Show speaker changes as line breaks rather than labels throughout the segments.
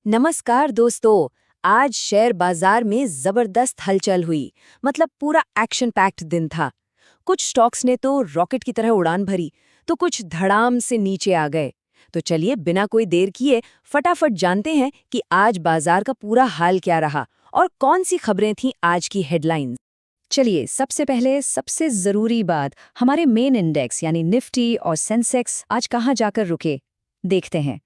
नमस्कार दोस्तों। आज शेयर बाजार में जबरदस्त हलचल हुई। मतलब पूरा एक्शन पैक्ड दिन था। कुछ स्टॉक्स ने तो रॉकेट की तरह उड़ान भरी, तो कुछ धड़ाम से नीचे आ गए। तो चलिए बिना कोई देर किए फटाफट जानते हैं कि आज बाजार का पूरा हाल क्या रहा और कौन सी खबरें थीं आज की हेडलाइंस। चलिए सबसे पहले सबसे जरूरी बात, हमारे मेन इंडेक्स यानी निफ्टी और सेंसेक्स आज कहाँ जाकर रुके, देखते हैं।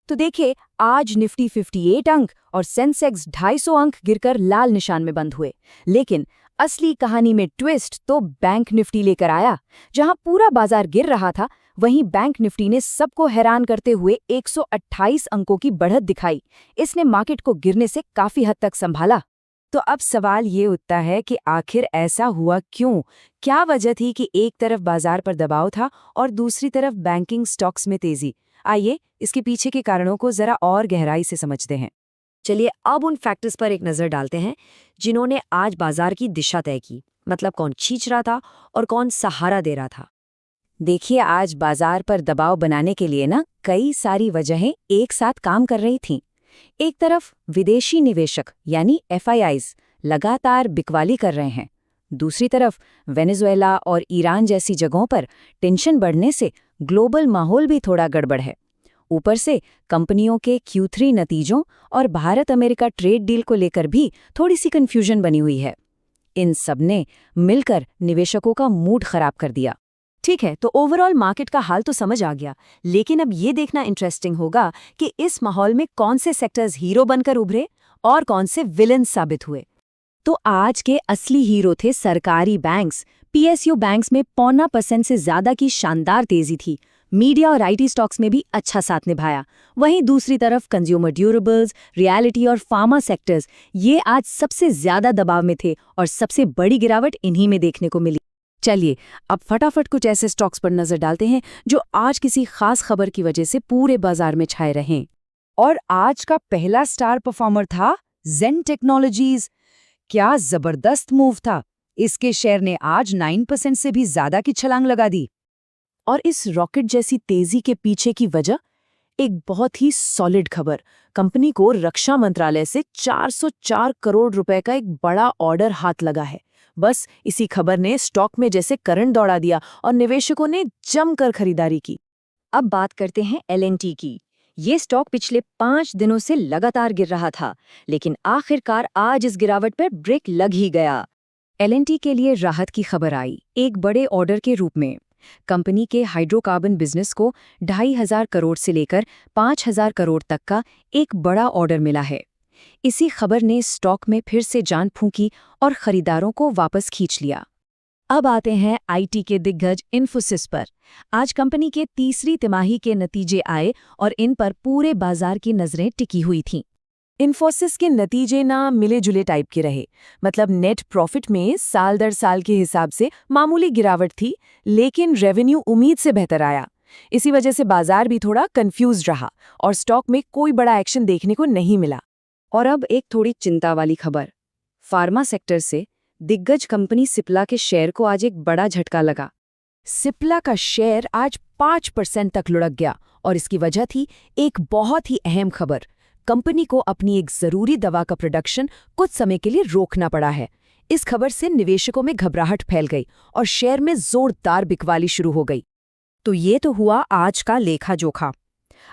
तो देखिए, आज निफ्टी 58 अंक और सेंसेक्स 250 अंक गिरकर लाल निशान में बंद हुए। लेकिन असली कहानी में ट्विस्ट तो बैंक निफ्टी लेकर आया। जहां पूरा बाजार गिर रहा था, वहीं बैंक निफ्टी ने सबको हैरान करते हुए 128 अंकों की बढ़त दिखाई। इसने मार्केट को गिरने से काफी हद तक संभाला। तो अब सवाल ये उठता है कि आखिर ऐसा हुआ क्यों? क्या वजह थी कि एक तरफ बाजार पर दबाव था और दूसरी तरफ बैंकिंग स्टॉक्स में तेजी? आइए इसके पीछे के कारणों को जरा और गहराई से समझते हैं। चलिए अब उन फैक्टर्स पर एक नजर डालते हैं जिन्होंने आज बाजार की दिशा तय की। मतलब कौन खींच रहा था और कौन सहारा दे रहा था। देखिए, आज बाजार पर दबाव बनाने के लिए ना कई सारी वजहें एक साथ काम कर रही थीं। एक तरफ विदेशी निवेशक यानी एफआईआईज लगातार बिकवाली कर रहे हैं। दूसरी तरफ वेनेजुएला और ईरान जैसी जगहों पर टेंशन बढ़ने से ग्लोबल माहौल भी थोड़ा गड़बड़ है। ऊपर से कंपनियों के Q3 नतीजों और भारत अमेरिका ट्रेड डील को लेकर भी थोड़ी सी कंफ्यूजन बनी हुई है। इन सब ने मिलकर निवेशकों का मूड खराब कर दिया। ठीक है, तो ओवरऑल मार्केट का हाल तो समझ आ गया, लेकिन अब ये देखना इंटरेस्टिंग होगा कि इस माहौल में कौन से सेक्टर्स हीरो बनकर उभरे और कौन से विलन साबित हुए। तो आज के असली हीरो थे सरकारी बैंक्स। PSU बैंक्स में 0.25% से ज्यादा की शानदार तेजी थी। मीडिया और IT स्टॉक्स में भी अच्छा साथ निभाया। वहीं दूसरी तरफ कंज्यूमर ड्यूरेबल्स, रियलिटी और फार्मा सेक्टर्स ये आज सबसे ज्यादा दबाव में थे और सबसे बड़ी गिरावट इन्हीं में देखने को मिली। चलिए अब फटाफट कुछ ऐसे स्टॉक्स पर नजर डालते हैं जो आज किसी खास खबर की वजह से पूरे बाजार में छाए रहें। और आज का पहला स्टार परफॉर्मर था जेन टेक्नोलॉजीज। क्या जबरदस्त मूव था। इसके शेयर ने आज 9% से भी ज्यादा की छलांग लगा दी। और इस रॉकेट जैसी तेजी के पीछे की वजह एक बहुत ही सॉलिड खबर। कंपनी को रक्षा मंत्रालय से 404 करोड़ रुपए का एक बड़ा ऑर्डर हाथ लगा है। बस इसी खबर ने स्टॉक में जैसे करंट दौड़ा दिया और निवेशकों ने जमकर खरीदारी की। अब बात करते हैं L&T की। ये स्टॉक पिछले 5 दिनों से लगातार गिर रहा था, लेकिन आखिरकार आज इस गिरावट पर ब्रेक लग ही गया। L&T के लिए राहत की खबर आई एक बड़े ऑर्डर के रूप में। कंपनी के हाइड्रोकार्बन बिजनेस को 2,500 करोड़ से लेकर 5,000 करोड़ तक का एक बड़ा ऑर्डर मिला है। इसी खबर ने स्टॉक में फिर से जान फूंकी और खरीदारों को वापस खींच लिया। अब आते हैं IT के दिग्गज इन्फोसिस पर। आज कंपनी के तीसरी तिमाही के नतीजे आए और इन पर पूरे बाजार की नजरें टिकी हुई थीं। इन्फोसिस के नतीजे ना मिले जुले टाइप के रहे। मतलब नेट प्रॉफिट में साल दर साल के हिसाब से मामूली गिरावट थी, लेकिन रेवेन्यू उम्मीद से बेहतर आया। इसी वजह से बाजार भी थोड़ा कंफ्यूज रहा और स्टॉक में कोई बड़ा एक्शन देखने को नहीं मिला। और अब एक थोड़ी चिंता वाली खबर। फार्मा सेक्टर से दिग्गज कंपनी सिप्ला के शेयर को आज एक बड़ा झटका लगा। सिप्ला का शेयर आज 5% तक लुढ़क गया और इसकी वजह थी एक बहुत ही अहम खबर। कंपनी को अपनी एक जरूरी दवा का प्रोडक्शन कुछ समय के लिए रोकना पड़ा है। इस खबर से निवेशकों में घबराहट फैल गई और शेयर में जोरदार बिकवाली शुरू हो गई। तो ये तो हुआ आज का लेखा जोखा।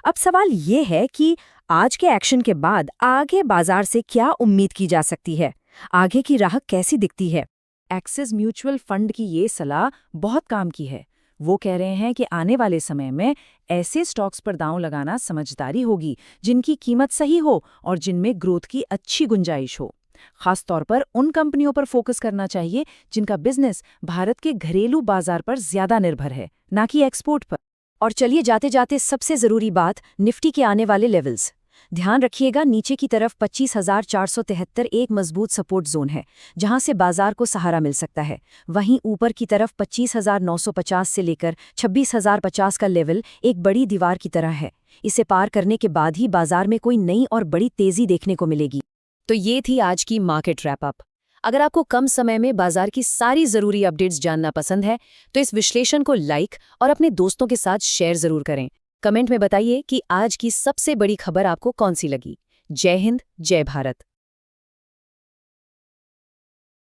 अब सवाल ये है कि आज के एक्शन के बाद आगे बाजार से क्या उम्मीद की जा सकती है? आगे की राह कैसी दिखती है? एक्सिस म्यूचुअल फंड की ये सलाह बहुत काम की है। वो कह रहे हैं कि आने वाले समय में ऐसे स्टॉक्स पर दांव लगाना समझदारी होगी जिनकी कीमत सही हो और जिनमें ग्रोथ की अच्छी गुंजाइश हो। खास तौर पर उन कंपनियों पर फोकस करना चाहिए जिनका बिजनेस भारत के घरेलू बाजार पर ज्यादा निर्भर है, ना कि एक्सपोर्ट पर। और चलिए जाते जाते सबसे जरूरी बात, निफ्टी के आने वाले लेवल्स। ध्यान रखिएगा, नीचे की तरफ 25,473 एक मजबूत सपोर्ट जोन है जहां से बाजार को सहारा मिल सकता है। वहीं ऊपर की तरफ 25,950 से लेकर 26,050 का लेवल एक बड़ी दीवार की तरह है। इसे पार करने के बाद ही बाजार में कोई नई और बड़ी तेजी देखने को मिलेगी। तो ये थी आज की मार्केट रैप अप। अगर आपको कम समय में बाजार की सारी जरूरी अपडेट्स जानना पसंद है तो इस विश्लेषण को लाइक और अपने दोस्तों के साथ शेयर जरूर करें। कमेंट में बताइए कि आज की सबसे बड़ी खबर आपको कौन सी लगी। जय हिंद, जय भारत।